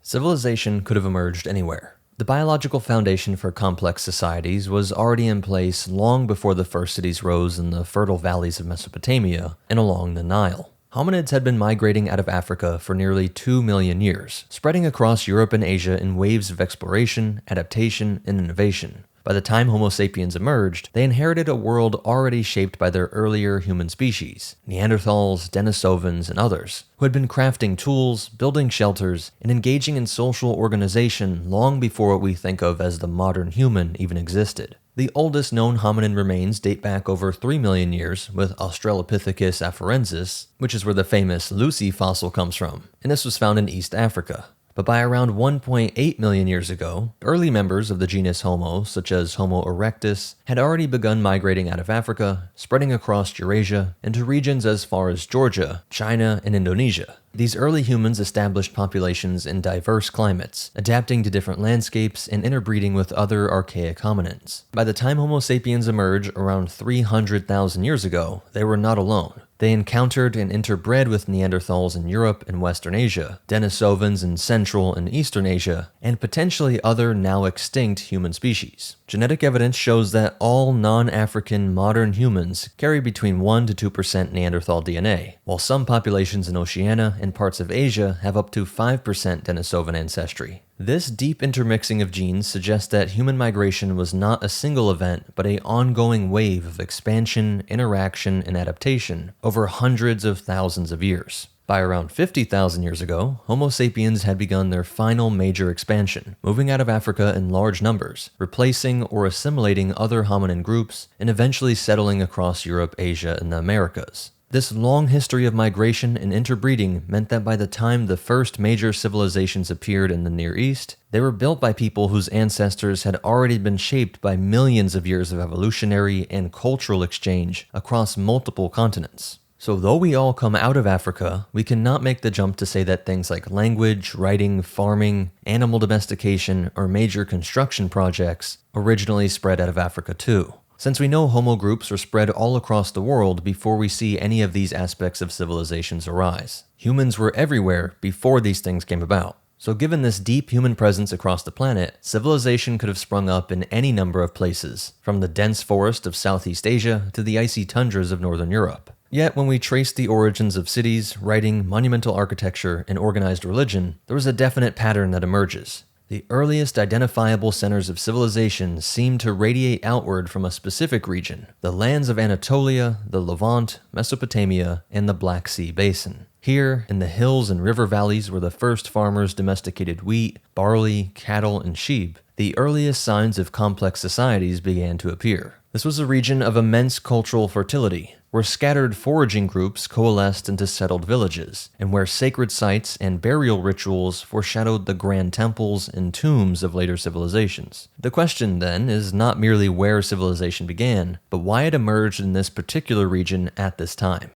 Civilization could have emerged anywhere. The biological foundation for complex societies was already in place long before the first cities rose in the fertile valleys of Mesopotamia and along the Nile. Hominids had been migrating out of Africa for nearly 2 million years, spreading across Europe and Asia in waves of exploration, adaptation, and innovation. By the time Homo sapiens emerged, they inherited a world already shaped by their earlier human species, Neanderthals, Denisovans, and others, who had been crafting tools, building shelters, and engaging in social organization long before what we think of as the modern human even existed. The oldest known hominin remains date back over 3 million years, with Australopithecus afarensis, which is where the famous Lucy fossil comes from, and this was found in East Africa. But by around 1.8 million years ago, early members of the genus Homo, such as Homo erectus, had already begun migrating out of Africa, spreading across Eurasia, into regions as far as Georgia, China, and Indonesia. These early humans established populations in diverse climates, adapting to different landscapes and interbreeding with other archaic hominins. By the time Homo sapiens emerged around 300,000 years ago, they were not alone. They encountered and interbred with Neanderthals in Europe and Western Asia, Denisovans in Central and Eastern Asia, and potentially other now extinct human species. Genetic evidence shows that all non-African modern humans carry between 1 to 2% Neanderthal DNA, while some populations in Oceania and parts of Asia have up to 5% Denisovan ancestry. This deep intermixing of genes suggests that human migration was not a single event, but an ongoing wave of expansion, interaction, and adaptation over hundreds of thousands of years. By around 50,000 years ago, Homo sapiens had begun their final major expansion, moving out of Africa in large numbers, replacing or assimilating other hominin groups, and eventually settling across Europe, Asia, and the Americas. This long history of migration and interbreeding meant that by the time the first major civilizations appeared in the Near East, they were built by people whose ancestors had already been shaped by millions of years of evolutionary and cultural exchange across multiple continents. So though we all come out of Africa, we cannot make the jump to say that things like language, writing, farming, animal domestication, or major construction projects originally spread out of Africa too. Since we know Homo groups are spread all across the world before we see any of these aspects of civilizations arise. Humans were everywhere before these things came about. So given this deep human presence across the planet, civilization could have sprung up in any number of places, from the dense forest of Southeast Asia to the icy tundras of Northern Europe. Yet when we trace the origins of cities, writing, monumental architecture, and organized religion, there is a definite pattern that emerges. The earliest identifiable centers of civilization seem to radiate outward from a specific region, the lands of Anatolia, the Levant, Mesopotamia, and the Black Sea Basin. Here, in the hills and river valleys where the first farmers domesticated wheat, barley, cattle, and sheep, the earliest signs of complex societies began to appear. This was a region of immense cultural fertility, where scattered foraging groups coalesced into settled villages, and where sacred sites and burial rituals foreshadowed the grand temples and tombs of later civilizations. The question, then, is not merely where civilization began, but why it emerged in this particular region at this time.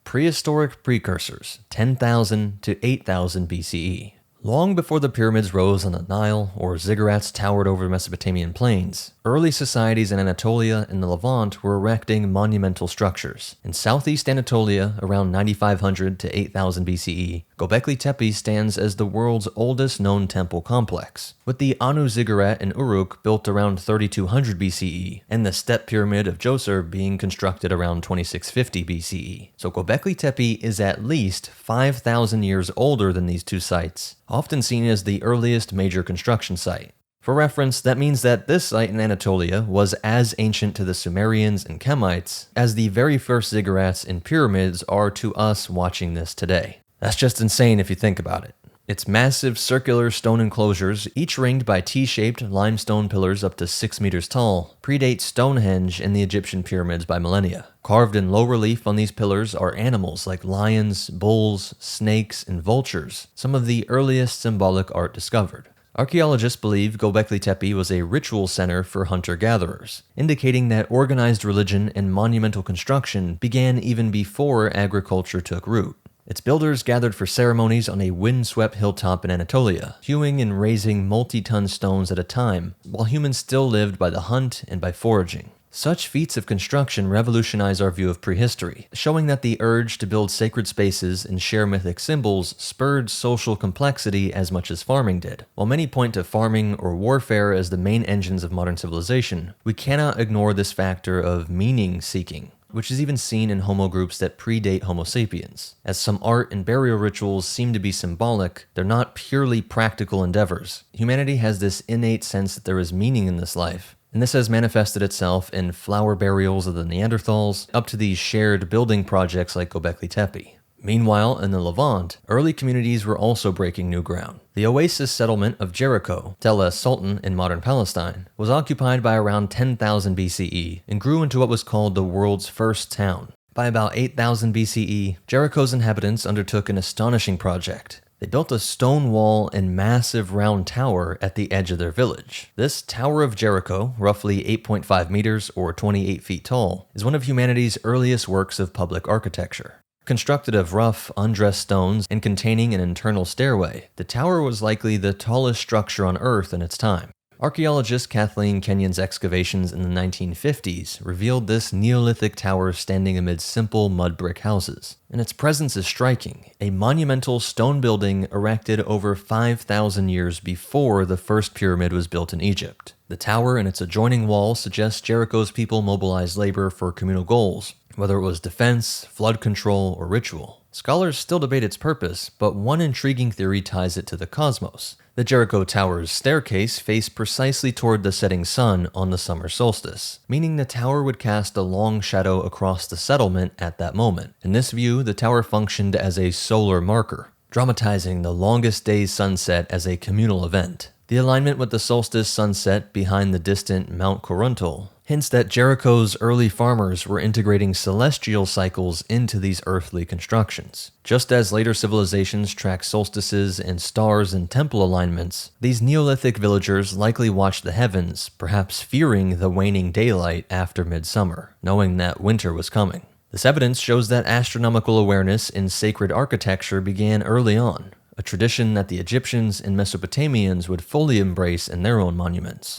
Prehistoric precursors, 10,000 to 8,000 BCE. Long before the pyramids rose on the Nile or ziggurats towered over Mesopotamian plains, early societies in Anatolia and the Levant were erecting monumental structures. In southeast Anatolia, around 9,500 to 8,000 BCE, Göbeklitepe stands as the world's oldest known temple complex, with the Anu ziggurat in Uruk built around 3,200 BCE, and the Step Pyramid of Djoser being constructed around 2650 BCE. So Göbeklitepe is at least 5,000 years older than these two sites, often seen as the earliest major construction site. For reference, that means that this site in Anatolia was as ancient to the Sumerians and Kemites as the very first ziggurats and pyramids are to us watching this today. That's just insane if you think about it. Its massive circular stone enclosures, each ringed by T-shaped limestone pillars up to 6 meters tall, predate Stonehenge and the Egyptian pyramids by millennia. Carved in low relief on these pillars are animals like lions, bulls, snakes, and vultures, some of the earliest symbolic art discovered. Archaeologists believe Göbeklitepe was a ritual center for hunter-gatherers, indicating that organized religion and monumental construction began even before agriculture took root. Its builders gathered for ceremonies on a wind-swept hilltop in Anatolia, hewing and raising multi-ton stones at a time, while humans still lived by the hunt and by foraging. Such feats of construction revolutionize our view of prehistory, showing that the urge to build sacred spaces and share mythic symbols spurred social complexity as much as farming did. While many point to farming or warfare as the main engines of modern civilization, we cannot ignore this factor of meaning-seeking, which is even seen in homo groups that predate Homo sapiens. As some art and burial rituals seem to be symbolic, they're not purely practical endeavors. Humanity has this innate sense that there is meaning in this life, and this has manifested itself in flower burials of the Neanderthals, up to these shared building projects like Göbeklitepe. Meanwhile, in the Levant, early communities were also breaking new ground. The oasis settlement of Jericho, Tel es-Sultan in modern Palestine, was occupied by around 10,000 BCE and grew into what was called the world's first town. By about 8,000 BCE, Jericho's inhabitants undertook an astonishing project. They built a stone wall and massive round tower at the edge of their village. This Tower of Jericho, roughly 8.5 meters or 28 feet tall, is one of humanity's earliest works of public architecture. Constructed of rough, undressed stones and containing an internal stairway, the tower was likely the tallest structure on Earth in its time. Archaeologist Kathleen Kenyon's excavations in the 1950s revealed this Neolithic tower standing amid simple mud brick houses, and its presence is striking, a monumental stone building erected over 5,000 years before the first pyramid was built in Egypt. The tower and its adjoining wall suggest Jericho's people mobilized labor for communal goals, whether it was defense, flood control, or ritual. Scholars still debate its purpose, but one intriguing theory ties it to the cosmos. The Jericho Tower's staircase faced precisely toward the setting sun on the summer solstice, meaning the tower would cast a long shadow across the settlement at that moment. In this view, the tower functioned as a solar marker, dramatizing the longest day's sunset as a communal event. The alignment with the solstice sunset behind the distant Mount Corontal hints that Jericho's early farmers were integrating celestial cycles into these earthly constructions. Just as later civilizations tracked solstices and stars and temple alignments, these Neolithic villagers likely watched the heavens, perhaps fearing the waning daylight after midsummer, knowing that winter was coming. This evidence shows that astronomical awareness in sacred architecture began early on, a tradition that the Egyptians and Mesopotamians would fully embrace in their own monuments.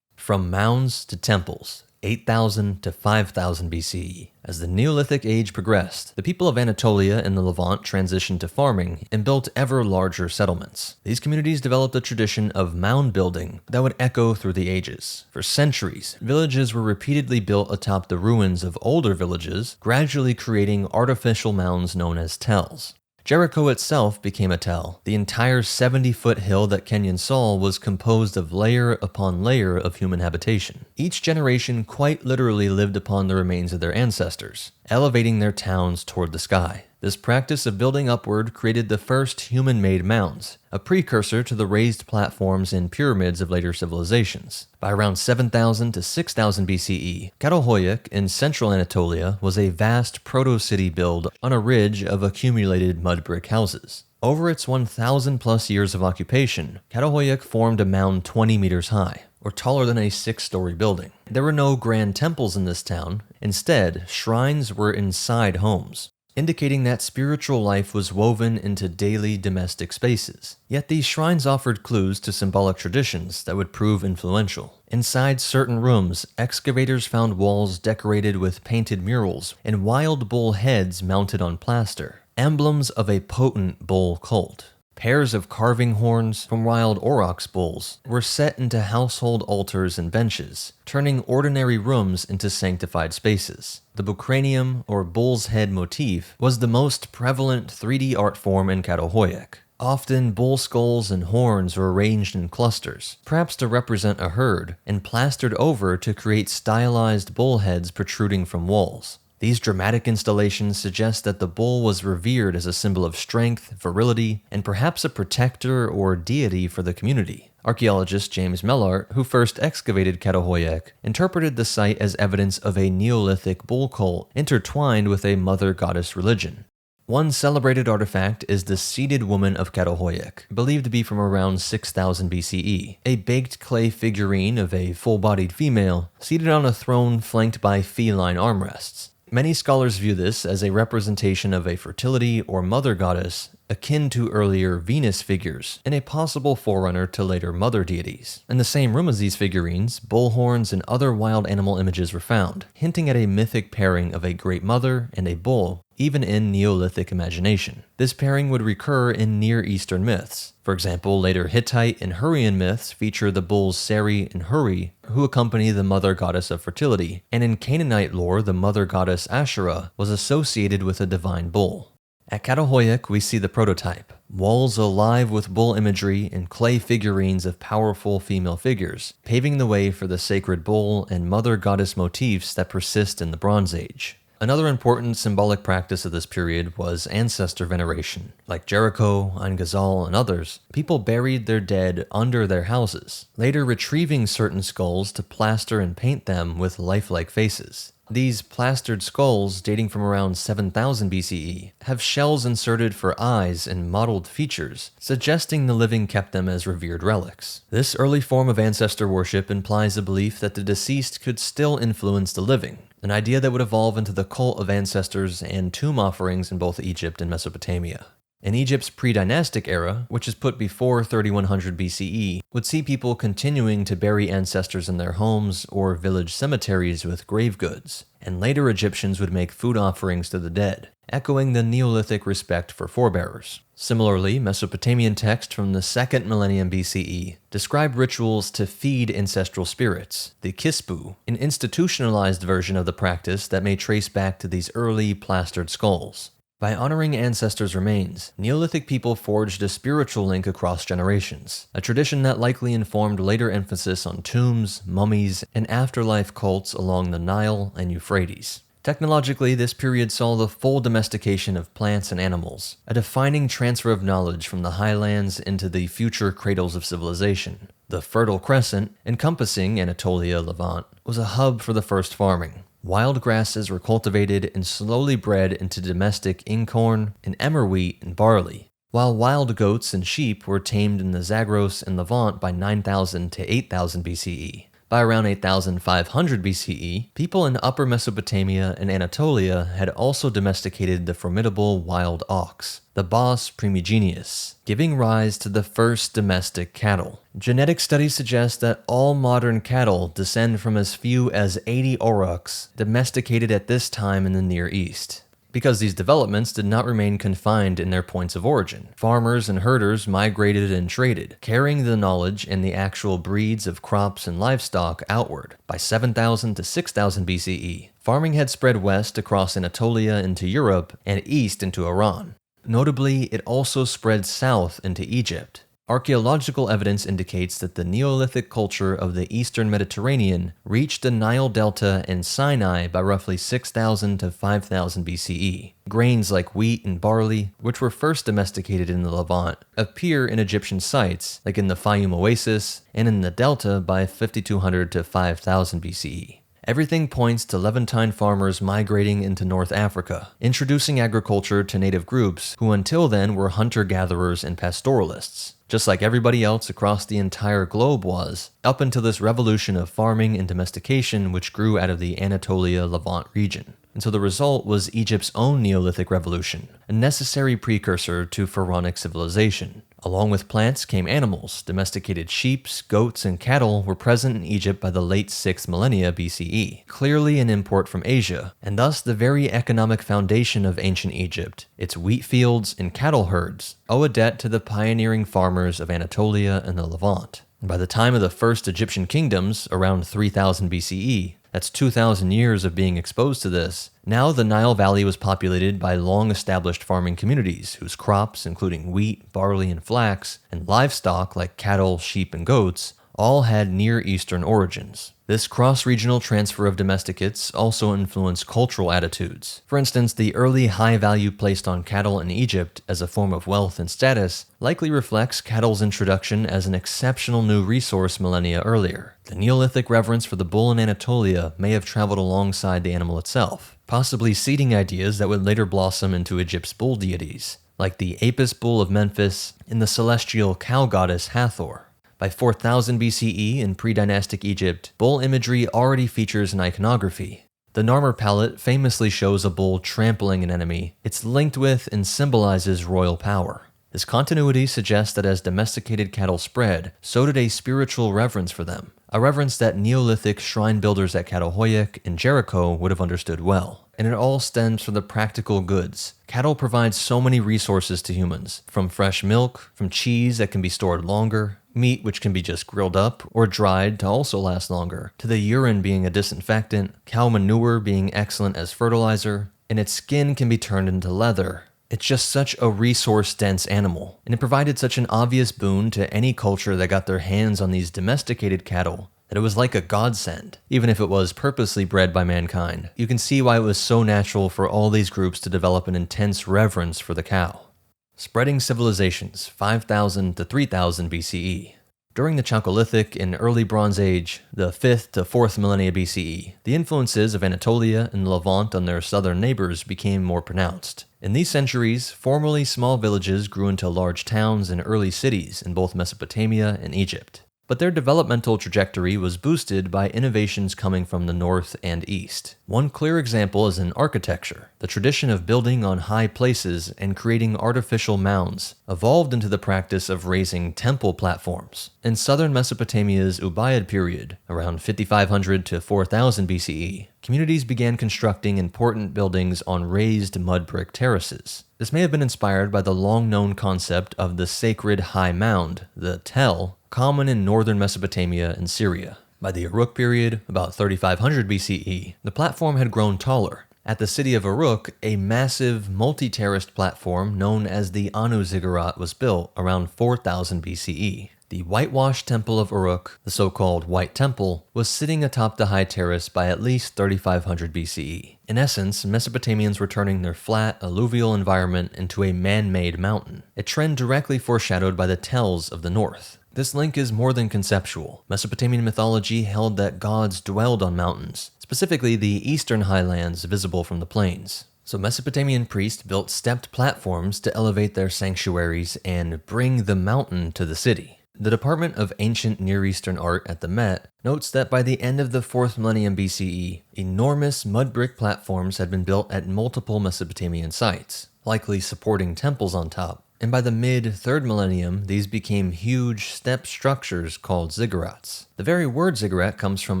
From mounds to temples, 8,000 to 5,000 BCE. As the Neolithic age progressed, the people of Anatolia and the Levant transitioned to farming and built ever larger settlements. These communities developed a tradition of mound building that would echo through the ages. For centuries, villages were repeatedly built atop the ruins of older villages, gradually creating artificial mounds known as tells. Jericho itself became a tell. The entire 70-foot hill that Kenyon saw was composed of layer upon layer of human habitation. Each generation quite literally lived upon the remains of their ancestors, elevating their towns toward the sky. This practice of building upward created the first human-made mounds, a precursor to the raised platforms and pyramids of later civilizations. By around 7,000 to 6,000 BCE, Çatalhöyük in central Anatolia was a vast proto-city build on a ridge of accumulated mud brick houses. Over its 1,000-plus years of occupation, Çatalhöyük formed a mound 20 meters high, or taller than a 6-story building. There were no grand temples in this town. Instead, shrines were inside homes, indicating that spiritual life was woven into daily domestic spaces. Yet these shrines offered clues to symbolic traditions that would prove influential. Inside certain rooms, excavators found walls decorated with painted murals and wild bull heads mounted on plaster, emblems of a potent bull cult. Pairs of carving horns from wild aurochs bulls were set into household altars and benches, turning ordinary rooms into sanctified spaces. The bucranium, or bull's head motif, was the most prevalent 3D art form in Çatalhöyük. Often, bull skulls and horns were arranged in clusters, perhaps to represent a herd, and plastered over to create stylized bull heads protruding from walls. These dramatic installations suggest that the bull was revered as a symbol of strength, virility, and perhaps a protector or deity for the community. Archaeologist James Mellart, who first excavated Çatalhöyük, interpreted the site as evidence of a Neolithic bull cult intertwined with a mother goddess religion. One celebrated artifact is the seated woman of Çatalhöyük, believed to be from around 6,000 BCE, a baked clay figurine of a full-bodied female seated on a throne flanked by feline armrests. Many scholars view this as a representation of a fertility or mother goddess, akin to earlier Venus figures, and a possible forerunner to later mother deities. In the same room as these figurines, bull horns and other wild animal images were found, hinting at a mythic pairing of a great mother and a bull, even in Neolithic imagination. This pairing would recur in Near Eastern myths. For example, later Hittite and Hurrian myths feature the bulls Seri and Huri, who accompany the mother goddess of fertility, and in Canaanite lore, the mother goddess Asherah was associated with a divine bull. At Çatalhöyük, we see the prototype, walls alive with bull imagery and clay figurines of powerful female figures, paving the way for the sacred bull and mother goddess motifs that persist in the Bronze Age. Another important symbolic practice of this period was ancestor veneration. Like Jericho, Ein Ghazal, and others, people buried their dead under their houses, later retrieving certain skulls to plaster and paint them with lifelike faces. These plastered skulls, dating from around 7000 BCE, have shells inserted for eyes and modeled features, suggesting the living kept them as revered relics. This early form of ancestor worship implies a belief that the deceased could still influence the living, an idea that would evolve into the cult of ancestors and tomb offerings in both Egypt and Mesopotamia. In Egypt's pre-dynastic era, which is put before 3100 BCE, would see people continuing to bury ancestors in their homes or village cemeteries with grave goods, and later Egyptians would make food offerings to the dead, echoing the Neolithic respect for forebearers. Similarly, Mesopotamian texts from the 2nd millennium BCE describe rituals to feed ancestral spirits, the kispu, an institutionalized version of the practice that may trace back to these early plastered skulls. By honoring ancestors' remains, Neolithic people forged a spiritual link across generations, a tradition that likely informed later emphasis on tombs, mummies, and afterlife cults along the Nile and Euphrates. Technologically, this period saw the full domestication of plants and animals, a defining transfer of knowledge from the highlands into the future cradles of civilization. The Fertile Crescent, encompassing Anatolia, Levant, was a hub for the first farming. Wild grasses were cultivated and slowly bred into domestic incorn and emmer wheat and barley, while wild goats and sheep were tamed in the Zagros and Levant by 9000 to 8000 BCE. By around 8500 BCE, people in Upper Mesopotamia and Anatolia had also domesticated the formidable wild ox, the Bos primigenius, giving rise to the first domestic cattle. Genetic studies suggest that all modern cattle descend from as few as 80 aurochs domesticated at this time in the Near East. Because these developments did not remain confined in their points of origin, farmers and herders migrated and traded, carrying the knowledge and the actual breeds of crops and livestock outward. By 7000 to 6000 BCE, farming had spread west across Anatolia into Europe and east into Iran. Notably, it also spread south into Egypt. Archaeological evidence indicates that the Neolithic culture of the eastern Mediterranean reached the Nile Delta and Sinai by roughly 6000 to 5000 BCE. Grains like wheat and barley, which were first domesticated in the Levant, appear in Egyptian sites like in the Fayum Oasis and in the Delta by 5200 to 5000 BCE. Everything points to Levantine farmers migrating into North Africa, introducing agriculture to native groups who until then were hunter-gatherers and pastoralists, just like everybody else across the entire globe was, up until this revolution of farming and domestication which grew out of the Anatolia-Levant region. And so the result was Egypt's own Neolithic revolution, a necessary precursor to pharaonic civilization. Along with plants came animals. Domesticated sheep, goats, and cattle were present in Egypt by the late 6th millennia BCE, clearly an import from Asia, and thus the very economic foundation of ancient Egypt, its wheat fields and cattle herds, owe a debt to the pioneering farmers of Anatolia and the Levant. By the time of the first Egyptian kingdoms, around 3000 BCE, that's 2,000 years of being exposed to this. Now the Nile Valley was populated by long-established farming communities whose crops, including wheat, barley, and flax, and livestock like cattle, sheep, and goats, all had Near Eastern origins. This cross-regional transfer of domesticates also influenced cultural attitudes. For instance, the early high value placed on cattle in Egypt as a form of wealth and status likely reflects cattle's introduction as an exceptional new resource millennia earlier. The Neolithic reverence for the bull in Anatolia may have traveled alongside the animal itself, possibly seeding ideas that would later blossom into Egypt's bull deities, like the Apis bull of Memphis and the celestial cow goddess Hathor. By 4000 BCE in pre-dynastic Egypt, bull imagery already features in iconography. The The Narmer palette famously shows a bull trampling an enemy it's linked with and symbolizes royal power. This continuity suggests that as domesticated cattle spread, so did a spiritual reverence for them, a reverence that Neolithic shrine builders at Çatalhöyük and Jericho would have understood well. And it all stems from the practical goods. Cattle provide so many resources to humans, from fresh milk, from cheese that can be stored longer, meat which can be just grilled up or dried to also last longer, to the urine being a disinfectant, cow manure being excellent as fertilizer, and its skin can be turned into leather. It's just such a resource-dense animal, and it provided such an obvious boon to any culture that got their hands on these domesticated cattle that it was like a godsend, even if it was purposely bred by mankind. You can see why it was so natural for all these groups to develop an intense reverence for the cow. Spreading civilizations, 5000 to 3000 BCE. During the Chalcolithic and early Bronze Age, the 5th to 4th millennia BCE, the influences of Anatolia and the Levant on their southern neighbors became more pronounced. In these centuries, formerly small villages grew into large towns and early cities in both Mesopotamia and Egypt. But their developmental trajectory was boosted by innovations coming from the north and east. One clear example is in architecture. The tradition of building on high places and creating artificial mounds evolved into the practice of raising temple platforms. In southern Mesopotamia's Ubaid period, around 5500 to 4000 BCE, communities began constructing important buildings on raised mud brick terraces. This may have been inspired by the long-known concept of the sacred high mound, the tell, common in northern Mesopotamia and Syria. By the Uruk period, about 3500 BCE, the platform had grown taller. At the city of Uruk, a massive, multi-terraced platform known as the Anu Ziggurat was built around 4000 BCE. The whitewashed temple of Uruk, the so-called White Temple, was sitting atop the high terrace by at least 3500 BCE. In essence, Mesopotamians were turning their flat, alluvial environment into a man-made mountain, a trend directly foreshadowed by the tells of the north. This link is more than conceptual. Mesopotamian mythology held that gods dwelled on mountains, specifically the eastern highlands visible from the plains. So Mesopotamian priests built stepped platforms to elevate their sanctuaries and bring the mountain to the city. The Department of Ancient Near Eastern Art at the Met notes that by the end of the 4th millennium BCE, enormous mud brick platforms had been built at multiple Mesopotamian sites, likely supporting temples on top. And by the mid-3rd millennium, these became huge step structures called ziggurats. The very word ziggurat comes from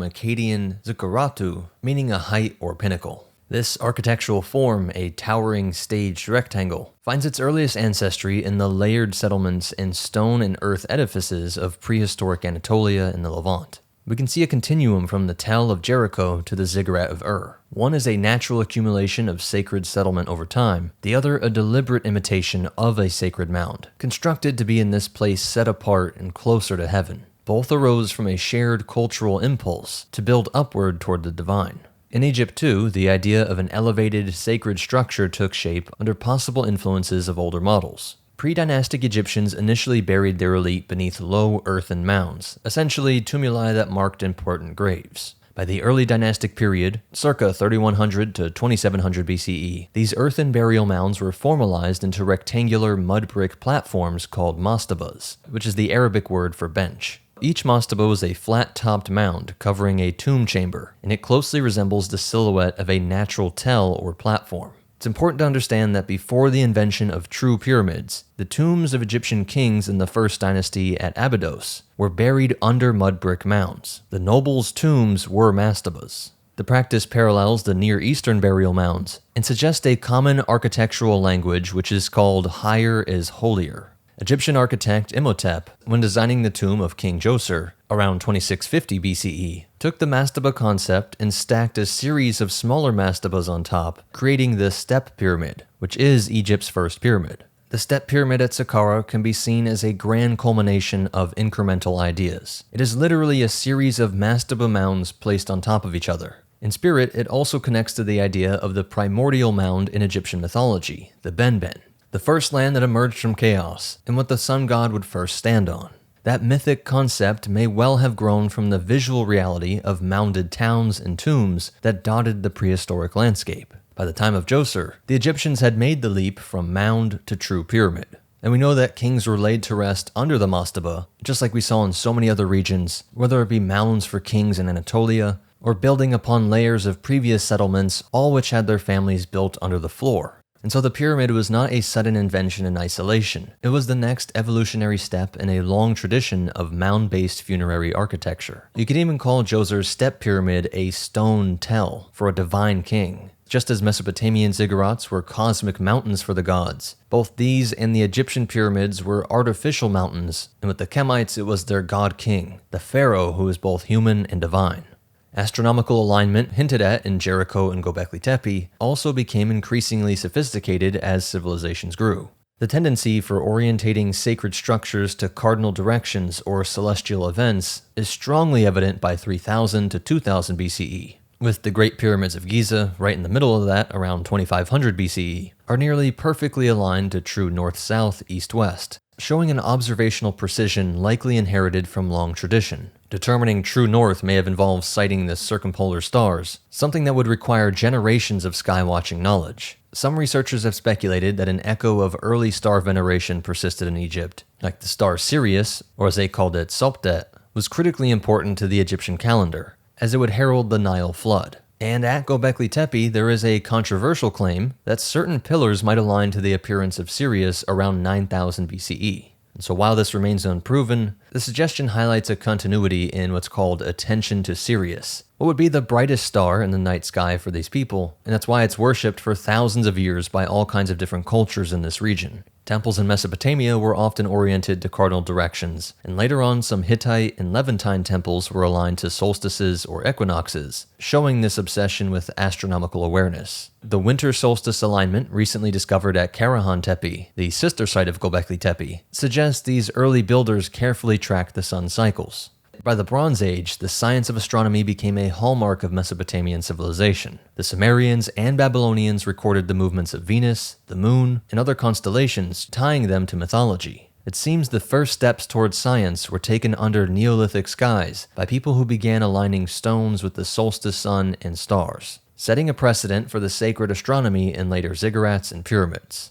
Akkadian zikkuratu, meaning a height or pinnacle. This architectural form, a towering staged rectangle, finds its earliest ancestry in the layered settlements and stone and earth edifices of prehistoric Anatolia and the Levant. We can see a continuum from the Tell of Jericho to the Ziggurat of Ur. One is a natural accumulation of sacred settlement over time, the other a deliberate imitation of a sacred mound, constructed to be in this place set apart and closer to heaven. Both arose from a shared cultural impulse to build upward toward the divine. In Egypt too, the idea of an elevated, sacred structure took shape under possible influences of older models. Pre-dynastic Egyptians initially buried their elite beneath low earthen mounds, essentially tumuli that marked important graves. By the early dynastic period, circa 3100 to 2700 BCE, these earthen burial mounds were formalized into rectangular mud brick platforms called mastabas, which is the Arabic word for bench. Each mastaba was a flat-topped mound covering a tomb chamber, and it closely resembles the silhouette of a natural tell or platform. It's important to understand that before the invention of true pyramids, the tombs of Egyptian kings in the first dynasty at Abydos were buried under mud brick mounds. The nobles' tombs were mastabas. The practice parallels the Near Eastern burial mounds and suggests a common architectural language which is called higher is holier. Egyptian architect Imhotep, when designing the tomb of King Djoser around 2650 BCE, took the mastaba concept and stacked a series of smaller mastabas on top, creating the step pyramid, which is Egypt's first pyramid. The step pyramid at Saqqara can be seen as a grand culmination of incremental ideas. It is literally a series of mastaba mounds placed on top of each other. In spirit, it also connects to the idea of the primordial mound in Egyptian mythology, the Benben, the first land that emerged from chaos, and what the sun god would first stand on. That mythic concept may well have grown from the visual reality of mounded towns and tombs that dotted the prehistoric landscape. By the time of Djoser, the Egyptians had made the leap from mound to true pyramid. And we know that kings were laid to rest under the mastaba, just like we saw in so many other regions, whether it be mounds for kings in Anatolia, or building upon layers of previous settlements, all which had their families built under the floor. And so the pyramid was not a sudden invention in isolation. It was the next evolutionary step in a long tradition of mound-based funerary architecture. You could even call Djoser's step pyramid a stone tell for a divine king. Just as Mesopotamian ziggurats were cosmic mountains for the gods, both these and the Egyptian pyramids were artificial mountains, and with the Kemites it was their god-king, the pharaoh who is both human and divine. Astronomical alignment, hinted at in Jericho and Göbekli Tepe, also became increasingly sophisticated as civilizations grew. The tendency for orientating sacred structures to cardinal directions or celestial events is strongly evident by 3000 to 2000 BCE, with the Great Pyramids of Giza right in the middle of that around 2500 BCE, are nearly perfectly aligned to true north-south, east-west, showing an observational precision likely inherited from long tradition. Determining true north may have involved sighting the circumpolar stars, something that would require generations of skywatching knowledge. Some researchers have speculated that an echo of early star veneration persisted in Egypt, like the star Sirius, or as they called it, Sopdet, was critically important to the Egyptian calendar, as it would herald the Nile flood. And at Göbekli Tepe, there is a controversial claim that certain pillars might align to the appearance of Sirius around 9000 BCE. And so while this remains unproven, the suggestion highlights a continuity in what's called attention to Sirius, what would be the brightest star in the night sky for these people, and that's why it's worshipped for thousands of years by all kinds of different cultures in this region. Temples in Mesopotamia were often oriented to cardinal directions, and later on some Hittite and Levantine temples were aligned to solstices or equinoxes, showing this obsession with astronomical awareness. The winter solstice alignment, recently discovered at Karahan Tepe, the sister site of Göbekli Tepe, suggests these early builders carefully tracked the sun's cycles. By the Bronze Age, the science of astronomy became a hallmark of Mesopotamian civilization. The Sumerians and Babylonians recorded the movements of Venus, the moon, and other constellations, tying them to mythology. It seems the first steps towards science were taken under Neolithic skies by people who began aligning stones with the solstice sun and stars, setting a precedent for the sacred astronomy in later ziggurats and pyramids.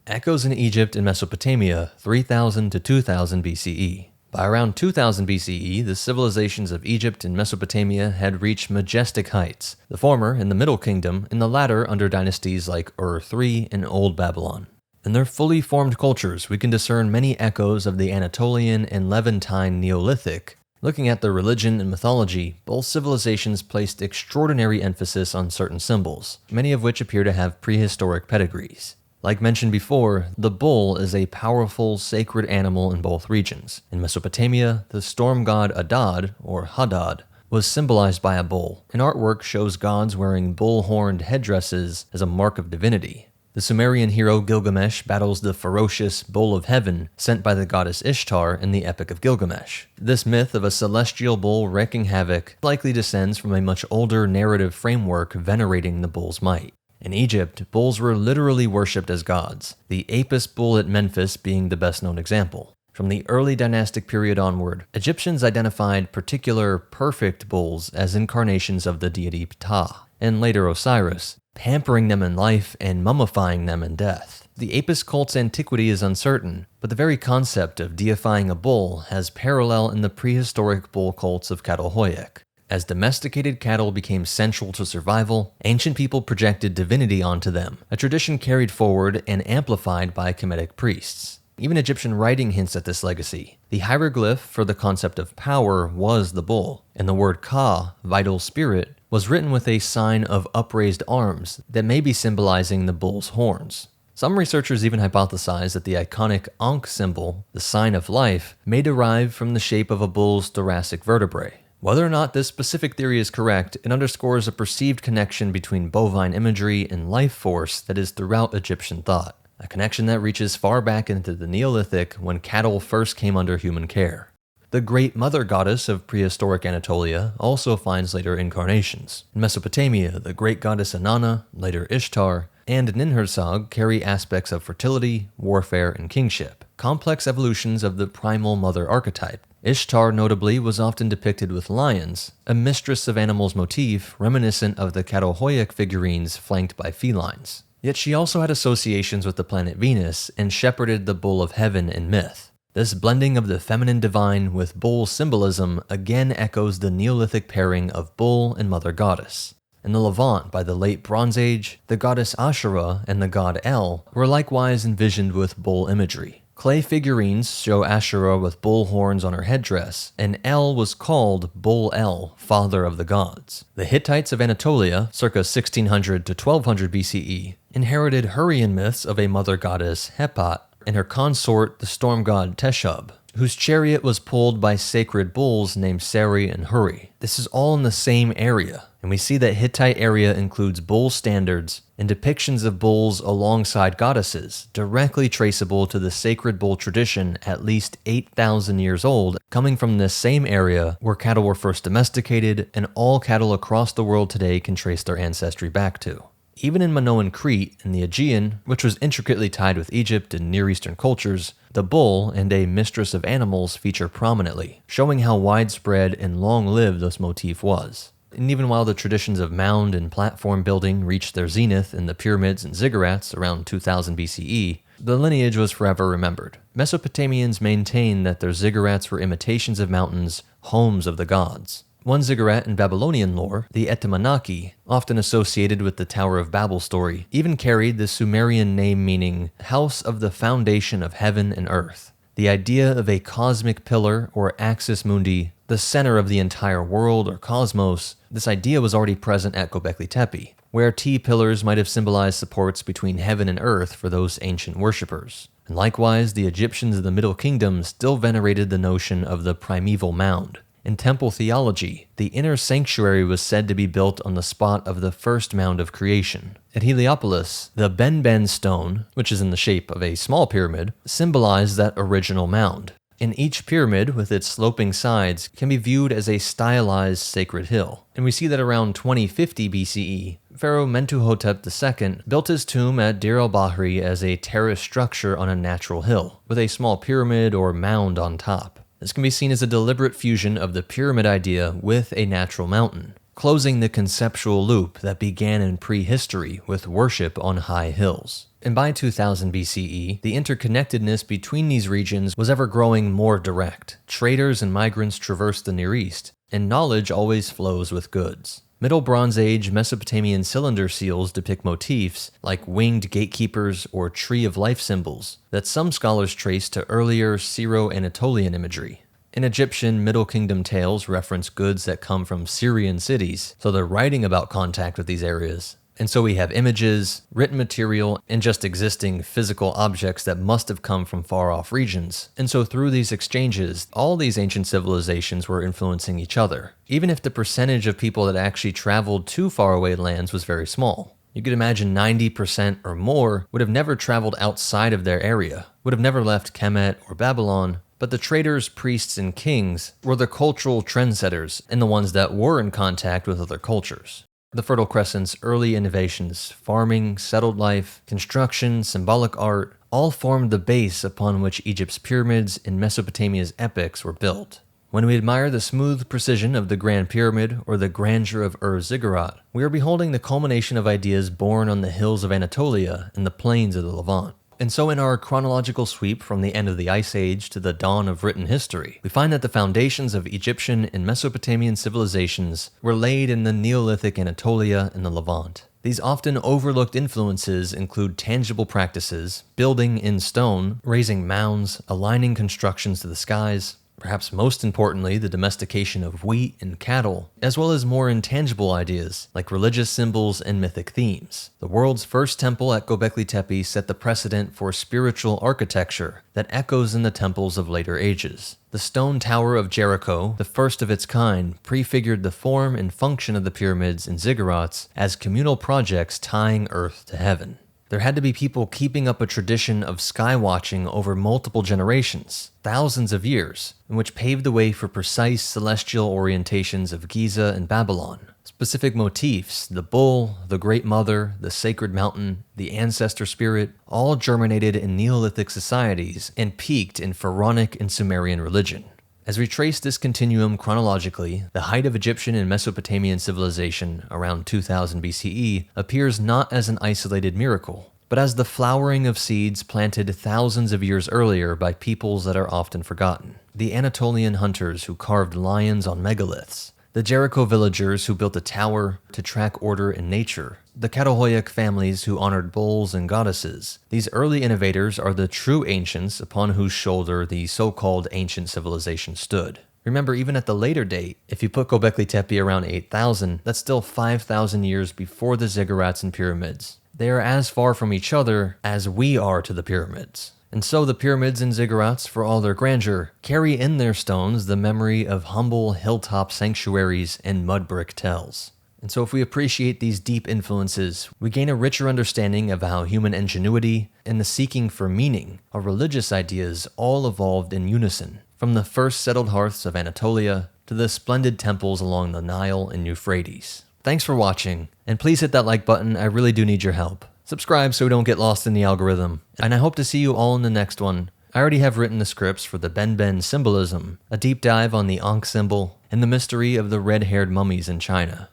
Echoes in Egypt and Mesopotamia, 3000 to 2000 BCE. By around 2000 BCE, the civilizations of Egypt and Mesopotamia had reached majestic heights, the former in the Middle Kingdom and the latter under dynasties like Ur III and Old Babylon. In their fully formed cultures, we can discern many echoes of the Anatolian and Levantine Neolithic. Looking at their religion and mythology, both civilizations placed extraordinary emphasis on certain symbols, many of which appear to have prehistoric pedigrees. Like mentioned before, the bull is a powerful, sacred animal in both regions. In Mesopotamia, the storm god Adad, or Hadad, was symbolized by a bull. An artwork shows gods wearing bull-horned headdresses as a mark of divinity. The Sumerian hero Gilgamesh battles the ferocious bull of heaven sent by the goddess Ishtar in the Epic of Gilgamesh. This myth of a celestial bull wreaking havoc likely descends from a much older narrative framework venerating the bull's might. In Egypt, bulls were literally worshipped as gods, the Apis bull at Memphis being the best-known example. From the early dynastic period onward, Egyptians identified particular perfect bulls as incarnations of the deity Ptah, and later Osiris, pampering them in life and mummifying them in death. The Apis cult's antiquity is uncertain, but the very concept of deifying a bull has parallel in the prehistoric bull cults of Çatalhöyük. As domesticated cattle became central to survival, ancient people projected divinity onto them, a tradition carried forward and amplified by Kemetic priests. Even Egyptian writing hints at this legacy. The hieroglyph for the concept of power was the bull, and the word Ka, vital spirit, was written with a sign of upraised arms that may be symbolizing the bull's horns. Some researchers even hypothesize that the iconic Ankh symbol, the sign of life, may derive from the shape of a bull's thoracic vertebrae. Whether or not this specific theory is correct, it underscores a perceived connection between bovine imagery and life force that is throughout Egyptian thought, a connection that reaches far back into the Neolithic when cattle first came under human care. The great mother goddess of prehistoric Anatolia also finds later incarnations. In Mesopotamia, the great goddess Inanna, later Ishtar, and Ninhursag carry aspects of fertility, warfare, and kingship, complex evolutions of the primal mother archetype. Ishtar notably was often depicted with lions, a mistress of animals motif reminiscent of the Çatalhöyük figurines flanked by felines. Yet she also had associations with the planet Venus and shepherded the bull of heaven in myth. This blending of the feminine divine with bull symbolism again echoes the Neolithic pairing of bull and mother goddess. In the Levant by the late Bronze Age, the goddess Asherah and the god El were likewise envisioned with bull imagery. Clay figurines show Asherah with bull horns on her headdress, and El was called Bull El, father of the gods. The Hittites of Anatolia, circa 1600 to 1200 BCE, inherited Hurrian myths of a mother goddess, Hepat, and her consort, the storm god Teshub, whose chariot was pulled by sacred bulls named Seri and Huri. This is all in the same area, and we see that Hittite area includes bull standards and depictions of bulls alongside goddesses, directly traceable to the sacred bull tradition at least 8,000 years old, coming from this same area where cattle were first domesticated and all cattle across the world today can trace their ancestry back to. Even in Minoan Crete and the Aegean, which was intricately tied with Egypt and Near Eastern cultures, the bull and a mistress of animals feature prominently, showing how widespread and long-lived this motif was. And even while the traditions of mound and platform building reached their zenith in the pyramids and ziggurats around 2000 BCE, the lineage was forever remembered. Mesopotamians maintained that their ziggurats were imitations of mountains, homes of the gods. One ziggurat in Babylonian lore, the Etemenanki, often associated with the Tower of Babel story, even carried the Sumerian name meaning house of the foundation of heaven and earth. The idea of a cosmic pillar or axis mundi, the center of the entire world or cosmos, this idea was already present at Göbeklitepe, where T-pillars might have symbolized supports between heaven and earth for those ancient worshippers. And likewise, the Egyptians of the Middle Kingdom still venerated the notion of the primeval mound. In temple theology, the inner sanctuary was said to be built on the spot of the first mound of creation. At Heliopolis, the Ben stone, which is in the shape of a small pyramid, symbolized that original mound. And each pyramid, with its sloping sides, can be viewed as a stylized sacred hill. And we see that around 2050 BCE, Pharaoh Mentuhotep II built his tomb at Deir el-Bahri as a terraced structure on a natural hill, with a small pyramid or mound on top. This can be seen as a deliberate fusion of the pyramid idea with a natural mountain, closing the conceptual loop that began in prehistory with worship on high hills. And by 2000 BCE, the interconnectedness between these regions was ever growing more direct. Traders and migrants traversed the Near East, and knowledge always flows with goods. Middle Bronze Age Mesopotamian cylinder seals depict motifs like winged gatekeepers or tree of life symbols that some scholars trace to earlier Syro-Anatolian imagery. In Egyptian Middle Kingdom tales reference goods that come from Syrian cities, so they're writing about contact with these areas. And so we have images, written material, and just existing physical objects that must have come from far-off regions. And so through these exchanges, all these ancient civilizations were influencing each other, even if the percentage of people that actually traveled to faraway lands was very small. You could imagine 90% or more would have never traveled outside of their area, would have never left Kemet or Babylon, but the traders, priests, and kings were the cultural trendsetters and the ones that were in contact with other cultures. The Fertile Crescent's early innovations, farming, settled life, construction, symbolic art, all formed the base upon which Egypt's pyramids and Mesopotamia's epics were built. When we admire the smooth precision of the Grand Pyramid or the grandeur of Ziggurat, we are beholding the culmination of ideas born on the hills of Anatolia and the plains of the Levant. And so in our chronological sweep from the end of the Ice Age to the dawn of written history, we find that the foundations of Egyptian and Mesopotamian civilizations were laid in the Neolithic Anatolia and the Levant. These often overlooked influences include tangible practices, building in stone, raising mounds, aligning constructions to the skies, perhaps most importantly, the domestication of wheat and cattle, as well as more intangible ideas like religious symbols and mythic themes. The world's first temple at Göbeklitepe set the precedent for spiritual architecture that echoes in the temples of later ages. The stone tower of Jericho, the first of its kind, prefigured the form and function of the pyramids and ziggurats as communal projects tying earth to heaven. There had to be people keeping up a tradition of sky-watching over multiple generations, thousands of years, and which paved the way for precise celestial orientations of Giza and Babylon. Specific motifs, the bull, the Great Mother, the sacred mountain, the ancestor spirit, all germinated in Neolithic societies and peaked in Pharaonic and Sumerian religion. As we trace this continuum chronologically, the height of Egyptian and Mesopotamian civilization around 2000 BCE appears not as an isolated miracle, but as the flowering of seeds planted thousands of years earlier by peoples that are often forgotten. The Anatolian hunters who carved lions on megaliths, the Jericho villagers who built a tower to track order in nature, the Çatalhöyük families who honored bulls and goddesses. These early innovators are the true ancients upon whose shoulder the so-called ancient civilization stood. Remember, even at the later date, if you put Göbeklitepe around 8,000, that's still 5,000 years before the ziggurats and pyramids. They are as far from each other as we are to the pyramids. And so the pyramids and ziggurats, for all their grandeur, carry in their stones the memory of humble hilltop sanctuaries and mud brick tells. And so if we appreciate these deep influences, we gain a richer understanding of how human ingenuity and the seeking for meaning, our religious ideas, all evolved in unison, from the first settled hearths of Anatolia to the splendid temples along the Nile and Euphrates. Thanks for watching, and please hit that like button, I really do need your help. Subscribe so we don't get lost in the algorithm, and I hope to see you all in the next one. I already have written the scripts for the Ben Symbolism, a deep dive on the Ankh symbol, and the mystery of the red-haired mummies in China.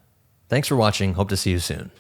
Thanks for watching, hope to see you soon.